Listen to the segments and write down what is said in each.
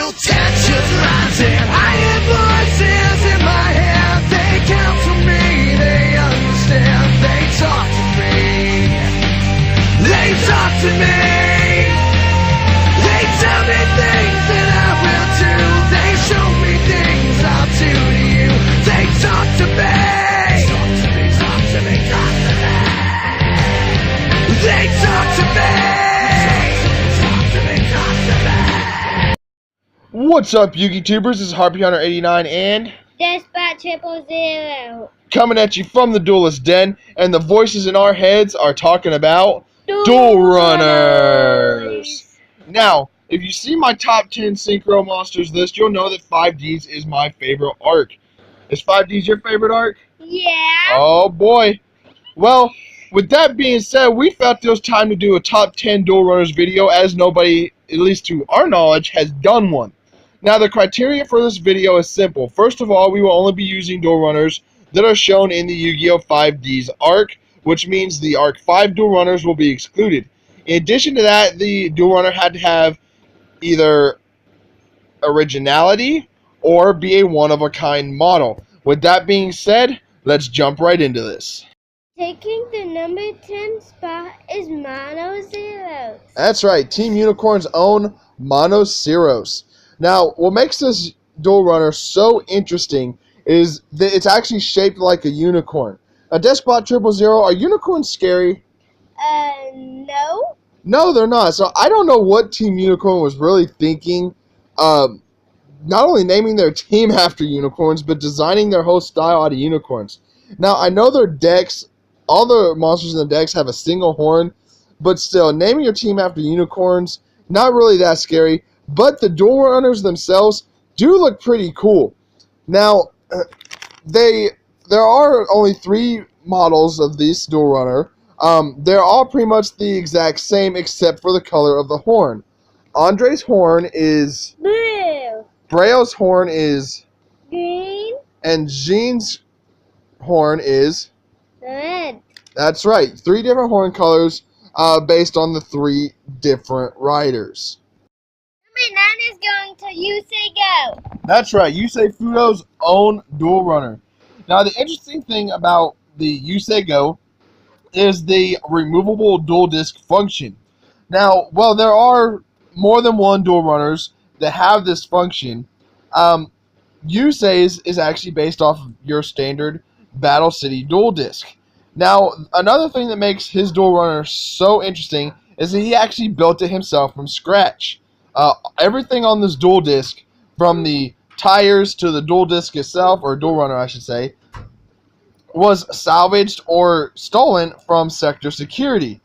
feel tensions rising. I hear voices in my head. They counsel me, they understand. They talk to me. They talk to me. They tell me things that I will do. They show me things I'll do to you. They talk to me. Talk to me, talk to me, talk to me. They talk to me. Talk to me, talk to me. What's up, YugiTubers? This is Harpy Hunter 89 and Despot 000. coming at you from the Duelist Den, and the voices in our heads are talking about Duel Runners. Now, if you see my top 10 Synchro Monsters list, you'll know that 5Ds is my favorite arc. Is 5Ds your favorite arc? Yeah. Oh boy. Well, with that being said, we felt it was time to do a top 10 Duel Runners video, as nobody, at least to our knowledge, has done one. Now, the criteria for this video is simple. First of all, we will only be using Duel Runners that are shown in the Yu-Gi-Oh! 5Ds arc, which means the Arc 5 Duel Runners will be excluded. In addition to that, the Duel Runner had to have either originality or be a one-of-a-kind model. With that being said, let's jump right into this. Taking the number 10 spot is Mono Zeros. That's right, Team Unicorn's own Mono Zeros. Now, what makes this Duel Runner so interesting is that it's actually shaped like a unicorn. A Despot 000, are unicorns scary? No. No, they're not. So I don't know what Team Unicorn was really thinking. Not only naming their team after unicorns, but designing their whole style out of unicorns. Now, I know their decks, all the monsters in the decks have a single horn, but still, naming your team after unicorns, not really that scary. But the Duel Runners themselves do look pretty cool. Now, there are only 3 models of this Duel Runner. They're all pretty much the exact same except for the color of the horn. Andre's horn is Blue. Braille's horn is Green. and Jean's horn is Red. That's right, 3 different horn colors based on the 3 different riders. Number 9 is going to You Say Go. That's right, Yusei Fudo's own Duel Runner. Now, the interesting thing about the Yusei Go is the removable dual disc function. Now, well, there are more than one Duel Runners that have this function. Yusei's is actually based off of your standard Battle City dual disc. Now, another thing that makes his Duel Runner so interesting is that he actually built it himself from scratch. Everything on this dual disc, from the tires to the dual disc itself, or Duel Runner I should say, was salvaged or stolen from Sector Security.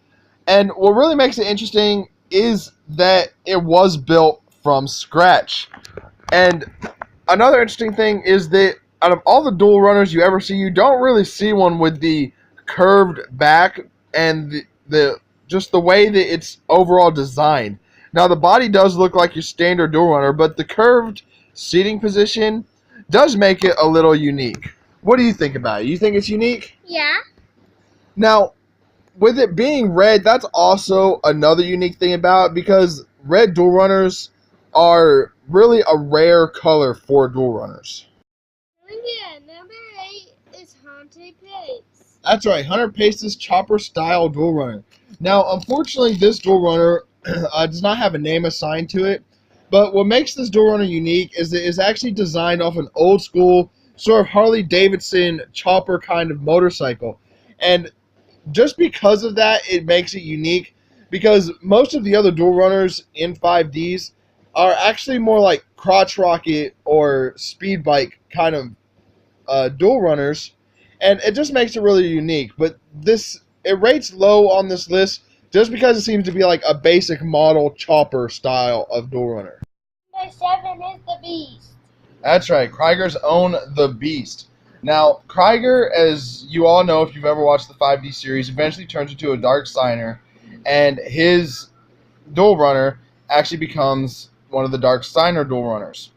And what really makes it interesting is that it was built from scratch. And another interesting thing is that out of all the Duel Runners you ever see, you don't really see one with the curved back and just the way that it's overall designed. Now, the body does look like your standard Duel Runner, but the curved seating position does make it a little unique. What do you think about it? You think it's unique? Yeah. Now, with it being red, that's also another unique thing about it, because red Duel Runners are really a rare color for Duel Runners. Yeah, number 8 is Haunted Pace. That's right, Hunter Pace's chopper-style Duel Runner. Now, unfortunately, this Duel Runner does not have a name assigned to it, but what makes this Duel Runner unique is that it's actually designed off an old-school, sort of Harley-Davidson chopper kind of motorcycle. And just because of that, it makes it unique, because most of the other Duel Runners in 5Ds are actually more like crotch rocket or speed bike kind of Duel Runners, and it just makes it really unique. But it rates low on this list just because it seems to be like a basic model chopper style of Duel Runner. Number 7 is the Beast. That's right, Kreiger's own The Beast. Now, Kreiger, as you all know if you've ever watched the 5D series, eventually turns into a Dark Signer, and his Duel Runner actually becomes one of the Dark Signer Duel Runners.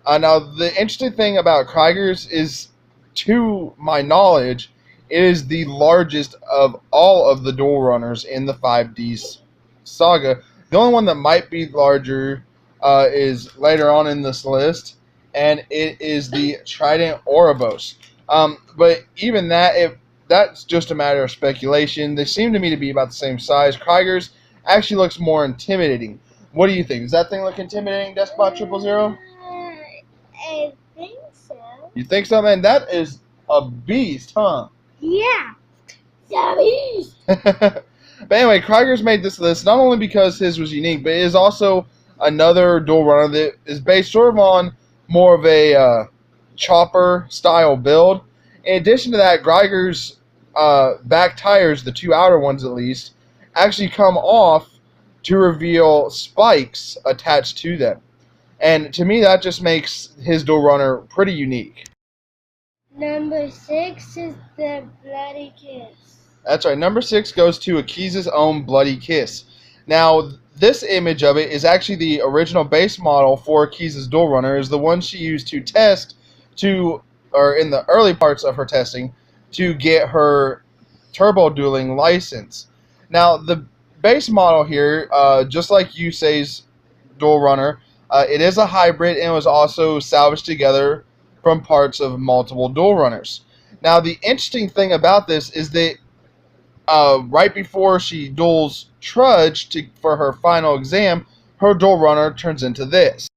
Now, the interesting thing about Kreiger's is, to my knowledge, it is the largest of all of the Duel Runners in the 5D saga. The only one that might be larger is later on in this list, and it is the Trinity Ouroboros. But even that's just a matter of speculation. They seem to me to be about the same size. Kreiger's actually looks more intimidating. What do you think? Does that thing look intimidating, Despot 000? I think so. You think so, man? That is a beast, huh? Yeah. Zombies. But anyway, Kreiger's made this list not only because his was unique, but it is also another dual runner that is based sort of on more of a chopper style build. In addition to that, Kreiger's back tires, the two outer ones at least, actually come off to reveal spikes attached to them. And to me, that just makes his dual runner pretty unique. Number 6 is the Bloody Kiss. That's right. Number 6 goes to Akiza's own Bloody Kiss. Now, this image of it is actually the original base model for Akiza's dual runner, is the one she used to test or in the early parts of her testing, to get her turbo dueling license. Now, the base model here, just like Yusei's dual runner, it is a hybrid and was also salvaged together from parts of multiple dual runners. Now, the interesting thing about this is that right before she duels Trudge for her final exam, her dual runner turns into this.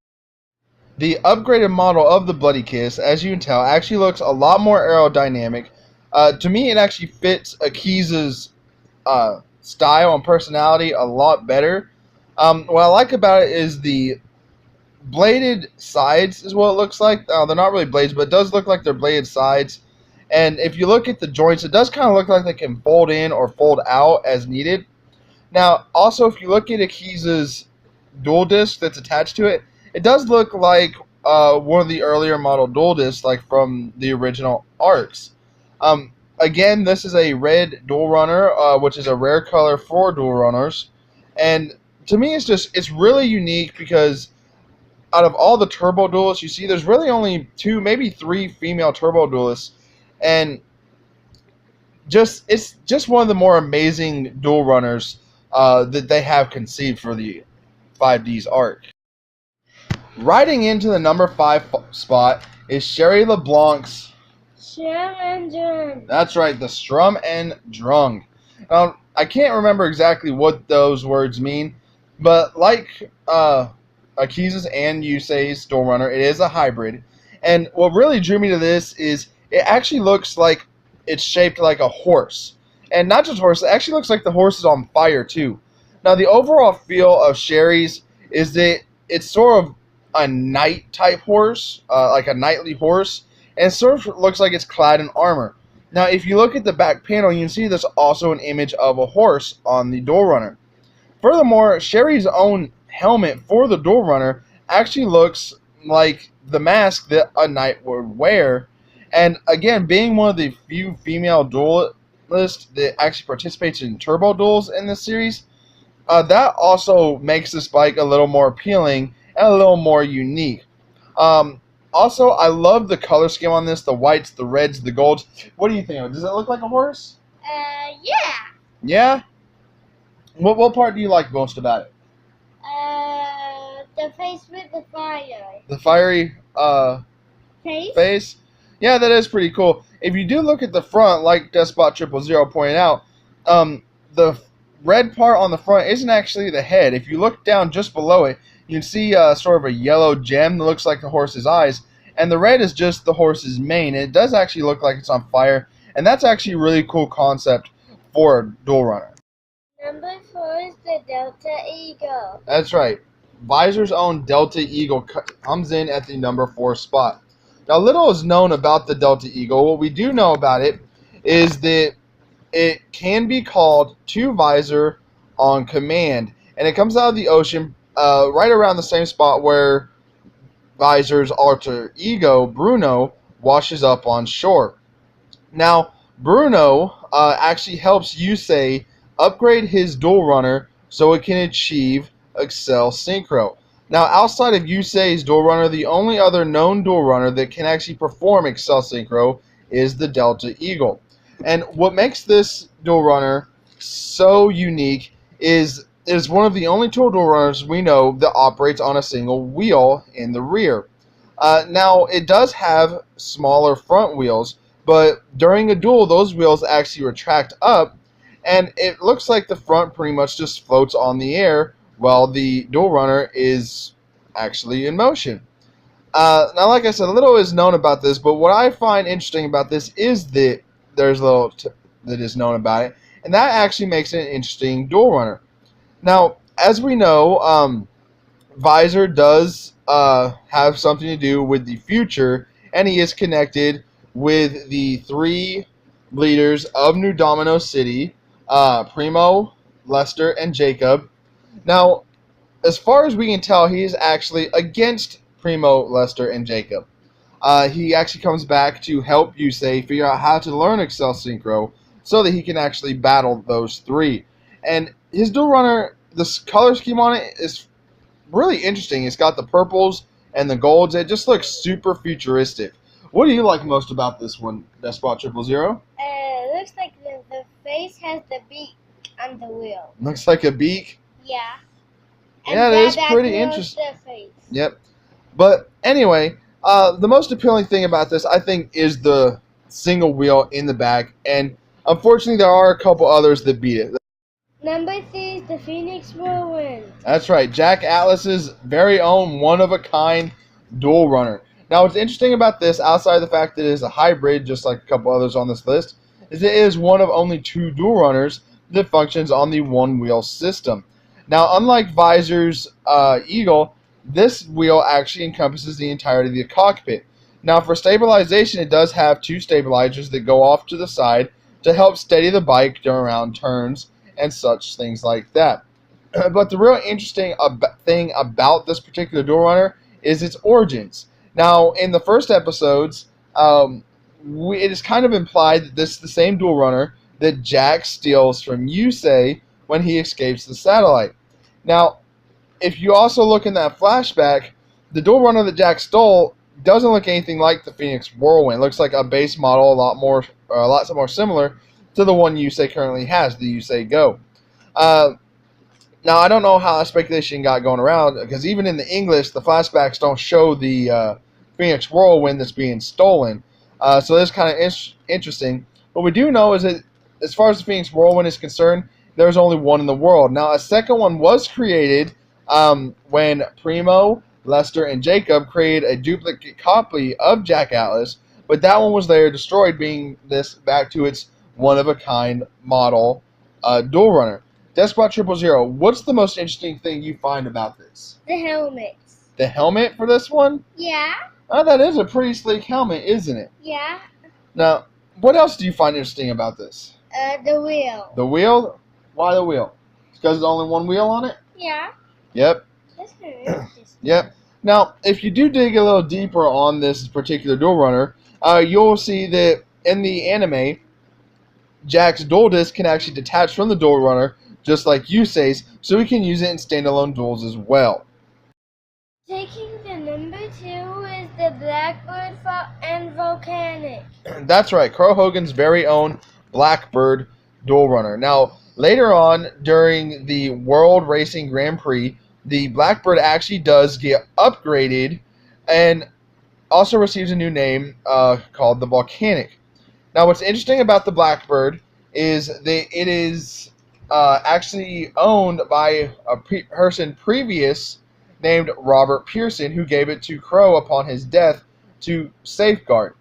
The upgraded model of the Bloody Kiss, as you can tell, actually looks a lot more aerodynamic. To me, it actually fits Akiza's style and personality a lot better. What I like about it is the bladed sides is what it looks like. They're not really blades, but it does look like they're bladed sides. And if you look at the joints, it does kind of look like they can fold in or fold out as needed. Now, also, if you look at Akiza's dual disc that's attached to it, it does look like one of the earlier model dual discs, like from the original arcs. Again, this is a red dual runner, which is a rare color for dual runners. And to me, it's really unique because out of all the turbo duelists you see, there's really only 2, maybe 3 female turbo duelists. And it's just one of the more amazing dual runners that they have conceived for the 5D's arc. Riding into the number 5 spot is Sherry LeBlanc's Strum and Drum. That's right, the Strum and Drung. I can't remember exactly what those words mean, but like Akiza's and Yusei's dual runner, it is a hybrid. And what really drew me to this is it actually looks like it's shaped like a horse. And not just horse, it actually looks like the horse is on fire too. Now, the overall feel of Sherry's is that it's sort of a knight type horse, like a knightly horse, and it sort of looks like it's clad in armor. Now, if you look at the back panel, you can see there's also an image of a horse on the dual runner. Furthermore, Sherry's own helmet for the dual runner actually looks like the mask that a knight would wear. And again, being one of the few female duelists that actually participates in turbo duels in this series, that also makes this bike a little more appealing and a little more unique. Also, I love the color scheme on this, the whites, the reds, the golds. What do you think of it? Does it look like a horse? Yeah. Yeah? What part do you like most about it? The face with the fire. The fiery face? Yeah, that is pretty cool. If you do look at the front, like Despot 000 pointed out, the red part on the front isn't actually the head. If you look down just below it, you can see sort of a yellow gem that looks like the horse's eyes, and the red is just the horse's mane. It does actually look like it's on fire, and that's actually a really cool concept for a dual runner. Number 4 is the Delta Eagle. That's right. Visor's own Delta Eagle comes in at the number 4 spot. Now, little is known about the Delta Eagle. What we do know about it is that it can be called to visor on command, and it comes out of the ocean right around the same spot where Visor's alter ego, Bruno, washes up on shore. Now, Bruno actually helps Yusei upgrade his dual runner so it can achieve Excel Synchro. Now, outside of Yusei's dual runner, the only other known dual runner that can actually perform Excel Synchro is the Delta Eagle. And what makes this dual runner so unique is it is one of the only two dual runners we know that operates on a single wheel in the rear. Now, it does have smaller front wheels, but during a duel, those wheels actually retract up, and it looks like the front pretty much just floats on the air while the dual runner is actually in motion. Now, like I said, little is known about this, but what I find interesting about this is that there's little that is known about it, and that actually makes it an interesting dual runner. Now, as we know, Visor does have something to do with the future, and he is connected with the three leaders of New Domino City, Primo, Lester, and Jacob. Now, as far as we can tell, he is actually against Primo, Lester, and Jacob. He actually comes back to help Yusei figure out how to learn Excel Synchro so that he can actually battle those three. And his dual runner, the color scheme on it is really interesting. It's got the purples and the golds. It just looks super futuristic. What do you like most about this one, Despot 000? It looks like the face has the beak on the wheel. Looks like a beak. Yeah. Yeah, it is pretty interesting. The face. Yep. But anyway, the most appealing thing about this, I think, is the single wheel in the back. And unfortunately, there are a couple others that beat it. Number 3 is the Phoenix Whirlwind. That's right. Jack Atlas's very own one-of-a-kind dual runner. Now, what's interesting about this, outside of the fact that it is a hybrid, just like a couple others on this list, is it is one of only 2 dual runners that functions on the one-wheel system. Now, unlike Visor's Eagle, this wheel actually encompasses the entirety of the cockpit. Now, for stabilization, it does have 2 stabilizers that go off to the side to help steady the bike around turns and such things like that. But the real interesting thing about this particular dual runner is its origins. Now, in the first episodes, it is kind of implied that this is the same dual runner that Jack steals from Yusei when he escapes the satellite. Now, if you also look in that flashback, the dual runner that Jack stole doesn't look anything like the Phoenix Whirlwind. It looks like a base model, a lot more similar to the one Yusei currently has, the Yusei Go. Now, I don't know how that speculation got going around, because even in the English, the flashbacks don't show the Phoenix Whirlwind that's being stolen. So that's kind of interesting. What we do know is that, as far as the Phoenix Whirlwind is concerned, there's only one in the world. Now, a second one was created when Primo, Lester, and Jacob created a duplicate copy of Jack Atlas, but that one was later destroyed, being this back to its one-of-a-kind model dual runner. Despot 000, what's the most interesting thing you find about this? The helmets. The helmet for this one? Yeah. Oh, that is a pretty sleek helmet, isn't it? Yeah. Now, what else do you find interesting about this? The wheel. The wheel? Why the wheel? Because there's only one wheel on it? Yeah. Yep. That's very interesting. Yep. Now, if you do dig a little deeper on this particular dual runner, you'll see that in the anime, Jack's dual disc can actually detach from the dual runner, just like Yusei's, so we can use it in standalone duels as well. Taking the number 2 is the Blackbird Flight and Volcanic. That's right, Crow Hogan's very own Blackbird dual runner. Now, later on, during the World Racing Grand Prix, the Blackbird actually does get upgraded and also receives a new name called the Volcanic. Now, what's interesting about the Blackbird is that it is actually owned by a person previous named Robert Pearson, who gave it to Crow upon his death to safeguard.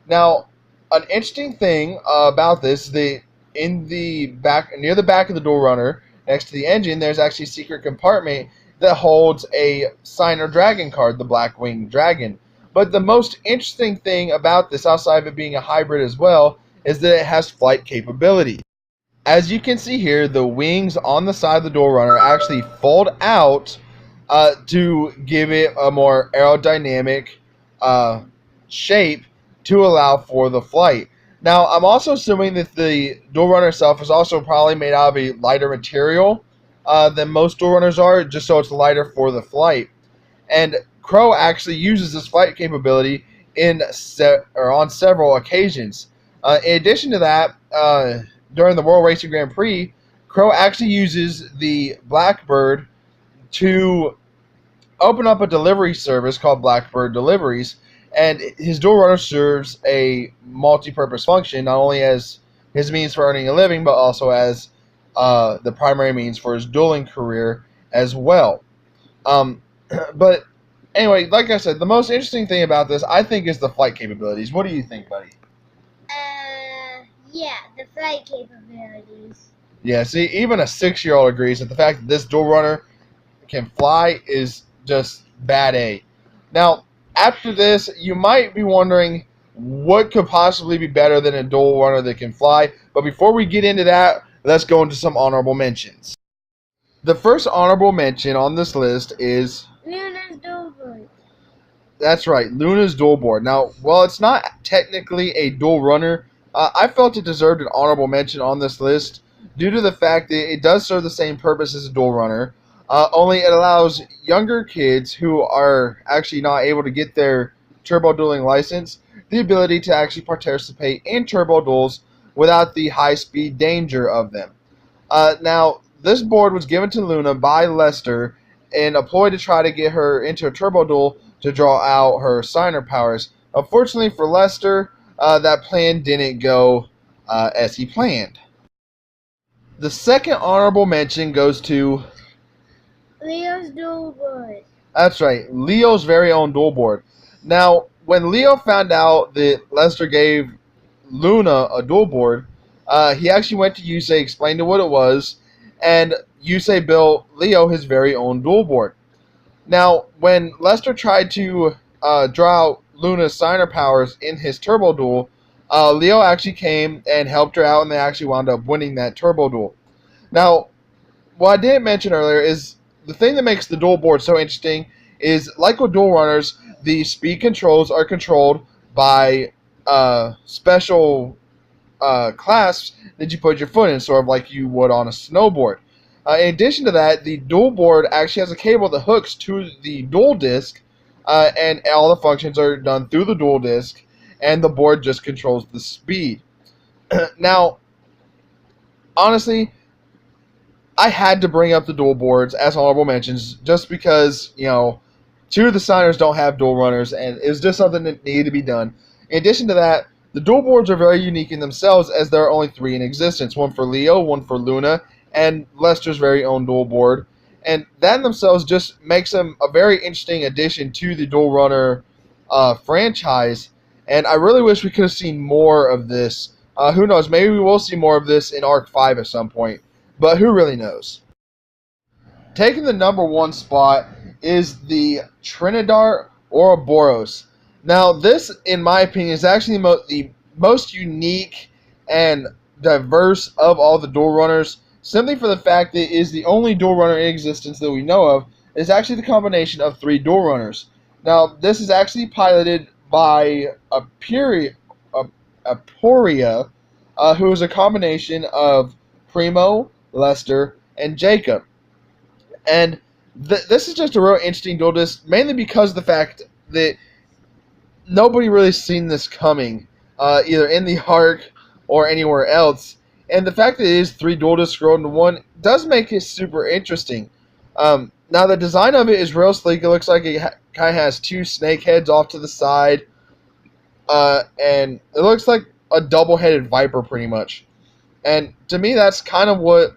Now, an interesting thing about this is that in the back, near the back of the dual runner, next to the engine, there's actually a secret compartment that holds a Signer Dragon card, the Black-Winged Dragon. But the most interesting thing about this, outside of it being a hybrid as well, is that it has flight capability. As you can see here, the wings on the side of the dual runner actually fold out to give it a more aerodynamic shape to allow for the flight. Now, I'm also assuming that the dual runner itself is also probably made out of a lighter material than most dual runners are, just so it's lighter for the flight. And Crow actually uses this flight capability on several occasions. In addition to that, during the World Racing Grand Prix, Crow actually uses the Blackbird to open up a delivery service called Blackbird Deliveries, and his dual runner serves a multi-purpose function, not only as his means for earning a living, but also as the primary means for his dueling career as well. But anyway, like I said, the most interesting thing about this, I think, is the flight capabilities. What do you think, buddy? Yeah, the flight capabilities. Yeah, see, even a 6-year-old agrees that the fact that this dual runner can fly is just bad A. Now, after this, you might be wondering what could possibly be better than a dual runner that can fly. But before we get into that, let's go into some honorable mentions. The first honorable mention on this list is Luna's Duel Board. That's right, Luna's Duel Board. Now, while it's not technically a dual runner, I felt it deserved an honorable mention on this list due to the fact that it does serve the same purpose as a dual runner, only it allows younger kids who are actually not able to get their turbo dueling license the ability to actually participate in turbo duels without the high-speed danger of them. Now, this board was given to Luna by Lester in a ploy to try to get her into a turbo duel to draw out her signer powers. Unfortunately for Lester, that plan didn't go as he planned. The second honorable mention goes to Leo's Duel Board. That's right, Leo's very own duel board. Now, when Leo found out that Lester gave Luna a duel board, he actually went to Yusei, explained to what it was, and Yusei built Leo his very own duel board. Now, when Lester tried to draw out Luna's signer powers in his turbo duel, Leo actually came and helped her out, and they actually wound up winning that turbo duel. Now, what I didn't mention earlier is the thing that makes the duel board so interesting is, like with dual runners, the speed controls are controlled by special clasps that you put your foot in, sort of like you would on a snowboard. In addition to that, the duel board actually has a cable that hooks to the dual disc, and all the functions are done through the dual disc, and the board just controls the speed. Now, honestly, I had to bring up the duel boards as honorable mentions just because, two of the signers don't have dual runners, and it was just something that needed to be done. In addition to that, the duel boards are very unique in themselves, as there are only 3 in existence. One for Leo, one for Luna, and Lester's very own duel board. And that in themselves just makes them a very interesting addition to the dual runner franchise. And I really wish we could have seen more of this. Who knows, maybe we will see more of this in Arc 5 at some point. But who really knows? Taking the number 1 spot is the Trinity Ouroboros. Now, this, in my opinion, is actually the most unique and diverse of all the dual runners, simply for the fact that it is the only dual runner in existence that we know of. It's actually the combination of 3 dual runners. Now, this is actually piloted by Aporia, who is a combination of Primo, Lester, and Jacob. And this is just a real interesting duel disc, mainly because of the fact that nobody really seen this coming, either in the arc or anywhere else. And the fact that it is 3 dual discs rolled into one does make it super interesting. Now, the design of it is real sleek. It looks like it kind of has 2 snake heads off to the side. And it looks like a double-headed viper, pretty much. And to me, that's kind of what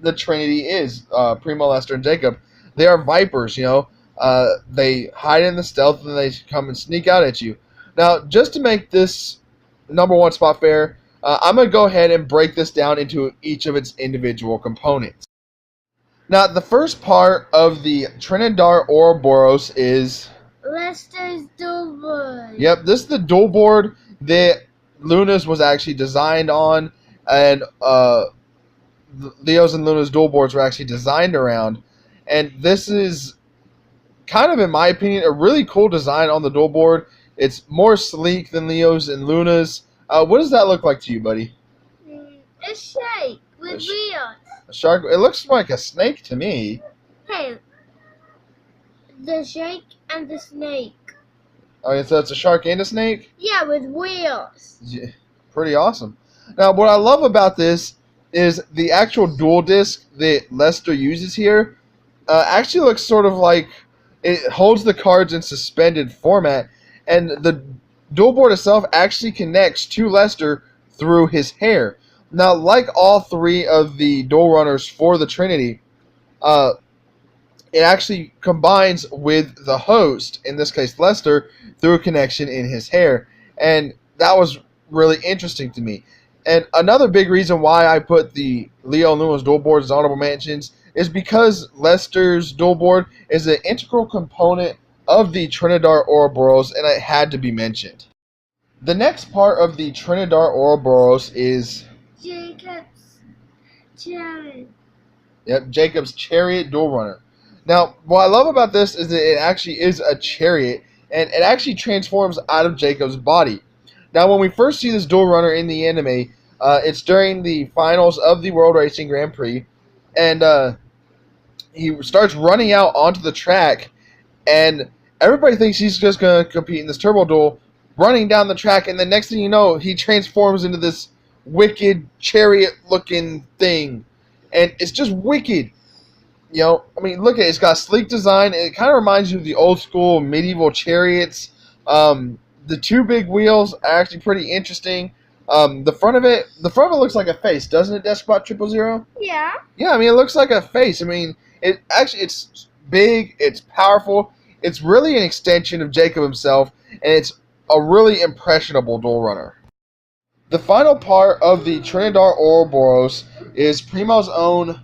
the Trinity is, Primo, Lester, and Jacob. They are vipers, They hide in the stealth, and they come and sneak out at you. Now, just to make this number 1 spot fair, I'm going to go ahead and break this down into each of its individual components. Now, the first part of the Trinity Ouroboros is Lester's Duel Board. Yep, this is the duel board that Luna's was actually designed on, and Leo's and Luna's duel boards were actually designed around. And this is kind of, in my opinion, a really cool design on the duel board. It's more sleek than Leo's and Luna's. What does that look like to you, buddy? A snake with wheels. A shark? It looks like a snake to me. Hey, the snake and the snake. Oh, so it's a shark and a snake? Yeah, with wheels. Yeah, pretty awesome. Now, what I love about this is the actual dual disc that Lester uses here actually looks sort of like it holds the cards in suspended format, and the duel board itself actually connects to Lester through his hair. Now, like all three of the duel runners for the Trinity, it actually combines with the host, in this case Lester, through a connection in his hair. And that was really interesting to me. And another big reason why I put the Leo and Luna's duel board as honorable mentions is because Lester's duel board is an integral component of the Trinity Ouroboros, and it had to be mentioned. The next part of the Trinity Ouroboros is Jacob's Chariot. Yep, Jacob's Chariot duel runner. Now, what I love about this is that it actually is a chariot, and it actually transforms out of Jacob's body. Now, when we first see this duel runner in the anime, it's during the finals of the World Racing Grand Prix, and he starts running out onto the track, and everybody thinks he's just going to compete in this turbo duel, running down the track, and the next thing you know, he transforms into this wicked chariot-looking thing, and it's just wicked. You know, I mean, look at it. It's got sleek design. It kind of reminds you of the old school medieval chariots. The two big wheels are actually pretty interesting. The front of it looks like a face, doesn't it, Despot 000? Yeah. Yeah, I mean, it looks like a face. I mean, it's big, it's powerful. It's really an extension of Jacob himself, and it's a really impressionable duel runner. The final part of the Trinity Ouroboros is Primo's own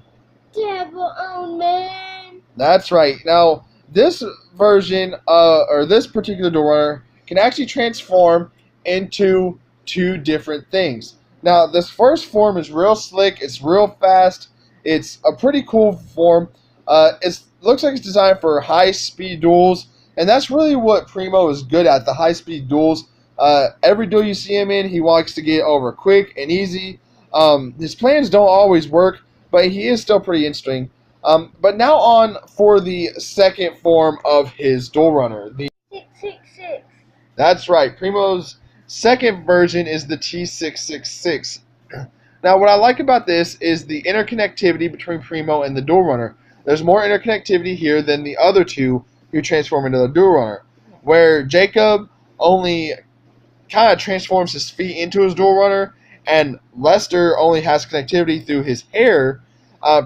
Devil own man. That's right. Now, this version, or this particular duel runner, can actually transform into two different things. Now, this first form is real slick. It's real fast. It's a pretty cool form. It looks like it's designed for high-speed duels, and that's really what Primo is good at, the high-speed duels. Every duel you see him in, he likes to get over quick and easy. His plans don't always work, but he is still pretty interesting. But now on for the second form of his duel runner. The 666. That's right. Primo's second version is the T666. Now, what I like about this is the interconnectivity between Primo and the duel runner. There's more interconnectivity here than the other two who transform into the duel runner, where Jacob only kind of transforms his feet into his duel runner, and Lester only has connectivity through his hair.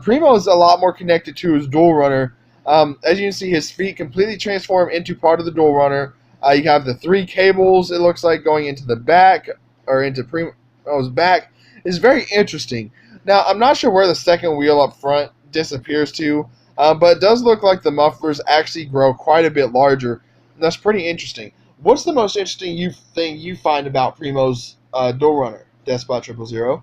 Primo is a lot more connected to his duel runner. As you can see, his feet completely transform into part of the duel runner. You have the three cables, it looks like, going into the back, or into Primo's back. It's very interesting. Now, I'm not sure where the second wheel up front disappears to, but it does look like the mufflers actually grow quite a bit larger. And that's pretty interesting. What's the most interesting thing you find about Primo's duel runner, Despot 000?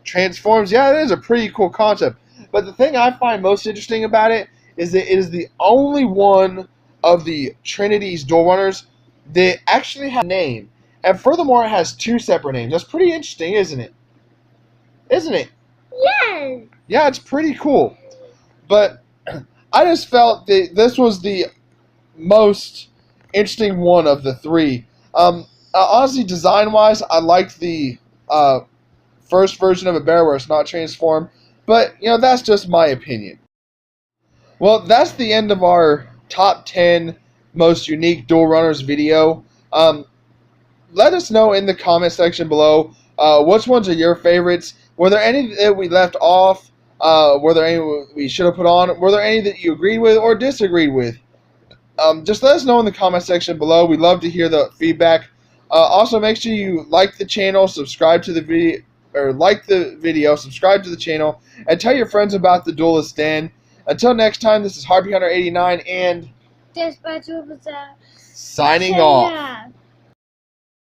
Transforms, yeah, it is a pretty cool concept. But the thing I find most interesting about it is that it is the only one of the Trinity's duel runners that actually has a name. And furthermore, it has two separate names. That's pretty interesting, isn't it? Isn't it? Yes. Yeah, it's pretty cool. But I just felt that this was the most interesting one of the three. Honestly, design-wise, I liked the first version of it better, where it's not transformed. But, you know, that's just my opinion. Well, that's the end of our top 10 most unique duel runners video. Let us know in the comment section below which ones are your favorites. Were there any that we left off? Were there any we should have put on? Were there any that you agreed with or disagreed with? Just let us know in the comment section below. We'd love to hear the feedback. Also, make sure you like the channel, subscribe to the video, subscribe to the channel, and tell your friends about the Duelist Den. Until next time, this is Harpy Hunter 89 and Despot 000. signing off.